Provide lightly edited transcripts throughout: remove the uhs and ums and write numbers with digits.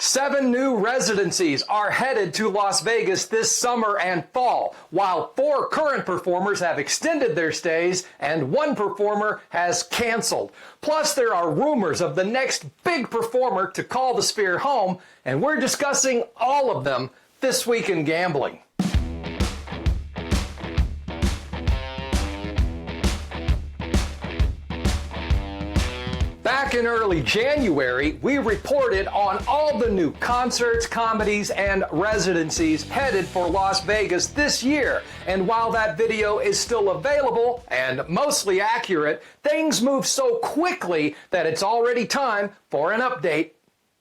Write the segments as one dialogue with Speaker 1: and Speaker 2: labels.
Speaker 1: 7 new residencies are headed to Las Vegas this summer and fall, while 4 current performers have extended their stays and 1 performer has canceled. Plus, there are rumors of the next big performer to call the Sphere home, and we're discussing all of them this week in gambling. Back in early January, we reported on all the new concerts, comedies, and residencies headed for Las Vegas this year. And while that video is still available and mostly accurate, things move so quickly that it's already time for an update.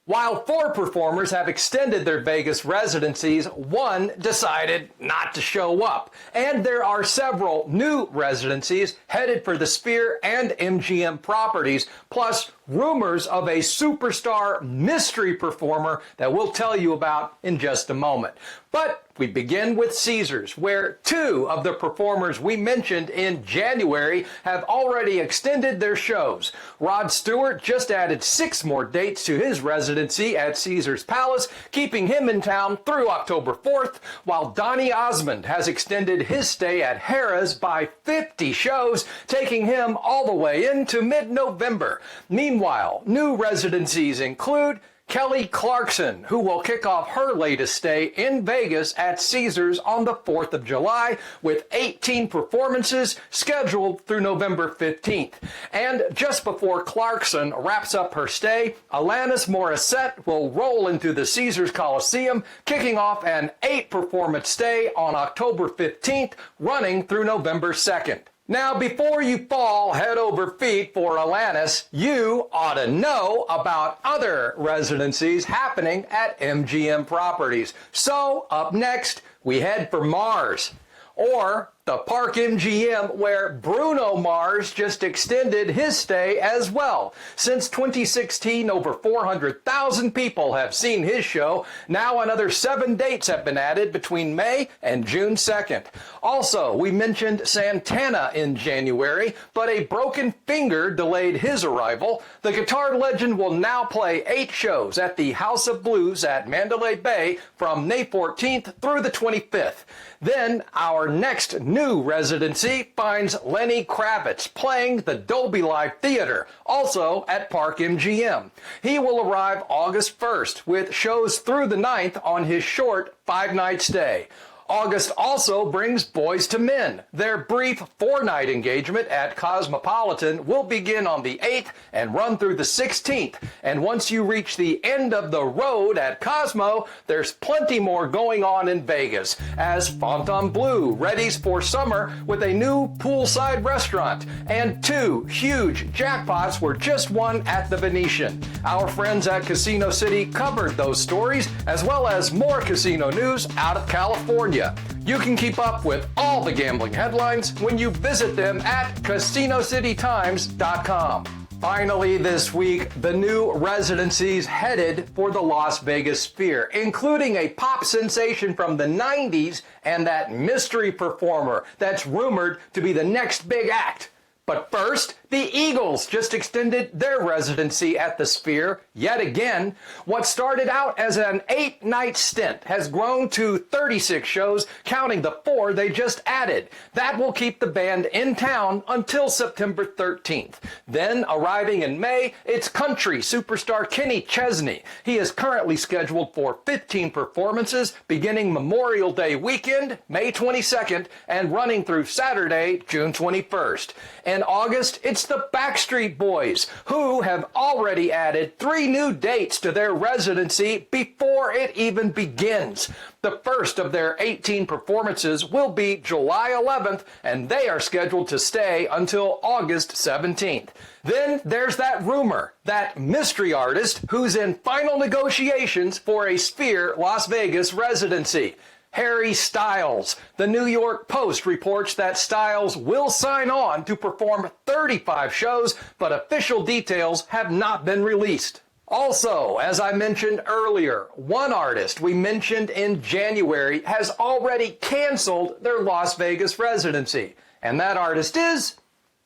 Speaker 1: While 4 performers have extended their Vegas residencies, 1 decided not to show up. And there are several new residencies headed for the Sphere and MGM properties, plus rumors of a superstar mystery performer that we'll tell you about in just a moment. But we begin with Caesars, where 2 of the performers we mentioned in January have already extended their shows. Rod Stewart just added 6 more dates to his residency at Caesars Palace, keeping him in town through October 4th, while Donny Osmond has extended his stay at Harrah's by 50 shows, taking him all the way into mid-November. Meanwhile, new residencies include Kelly Clarkson, who will kick off her latest stay in Vegas at Caesars on the 4th of July with 18 performances scheduled through November 15th. And just before Clarkson wraps up her stay, Alanis Morissette will roll into the Caesars Colosseum, kicking off an 8-performance stay on October 15th, running through November 2nd. Now, before you fall head over feet for Alanis, you ought to know about other residencies happening at MGM properties. So, up next, we head for Mars, or the Park MGM, where Bruno Mars just extended his stay as well. Since 2016, over 400,000 people have seen his show. Now another 7 dates have been added between May and June 2nd. Also, we mentioned Santana in January, but a broken finger delayed his arrival. The guitar legend will now play 8 shows at the House of Blues at Mandalay Bay from May 14th through the 25th. Then, our next new residency finds Lenny Kravitz playing the Dolby Live Theater, also at Park MGM. He will arrive August 1st with shows through the 9th on his short 5-night stay. August also brings Boys to Men. Their brief 4-night engagement at Cosmopolitan will begin on the 8th and run through the 16th. And once you reach the end of the road at Cosmo, there's plenty more going on in Vegas, as Fontainebleau readies for summer with a new poolside restaurant, and 2 huge jackpots were just won at the Venetian. Our friends at Casino City covered those stories, as well as more casino news out of California. You can keep up with all the gambling headlines when you visit them at CasinoCityTimes.com. Finally this week, the new residencies headed for the Las Vegas Sphere, including a pop sensation from the 90s and that mystery performer that's rumored to be the next big act. But first, the Eagles just extended their residency at the Sphere yet again. What started out as an 8-night stint has grown to 36 shows, counting the 4 they just added. That will keep the band in town until September 13th. Then, arriving in May, it's country superstar Kenny Chesney. He is currently scheduled for 15 performances, beginning Memorial Day weekend, May 22nd, and running through Saturday, June 21st. In August, it's the Backstreet Boys, who have already added 3 new dates to their residency before it even begins. The first of their 18 performances will be July 11th, and they are scheduled to stay until August 17th. Then there's that rumor, that mystery artist who's in final negotiations for a Sphere Las Vegas residency. Harry Styles. The New York Post reports that Styles will sign on to perform 35 shows, but official details have not been released. Also, as I mentioned earlier, one artist we mentioned in January has already canceled their Las Vegas residency, and that artist is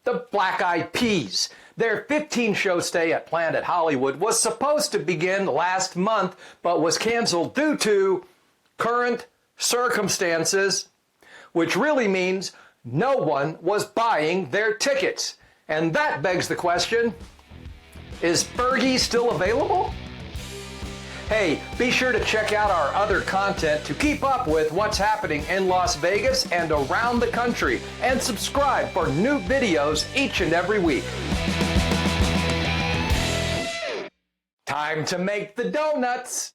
Speaker 1: the Black Eyed Peas. Their 15-show stay at Planet Hollywood was supposed to begin last month, but was canceled due to current circumstances, which really means no one was buying their tickets. And that begs the question, is Fergie still available? Hey, be sure to check out our other content to keep up with what's happening in Las Vegas and around the country, and subscribe for new videos each and every week. Time to make the donuts!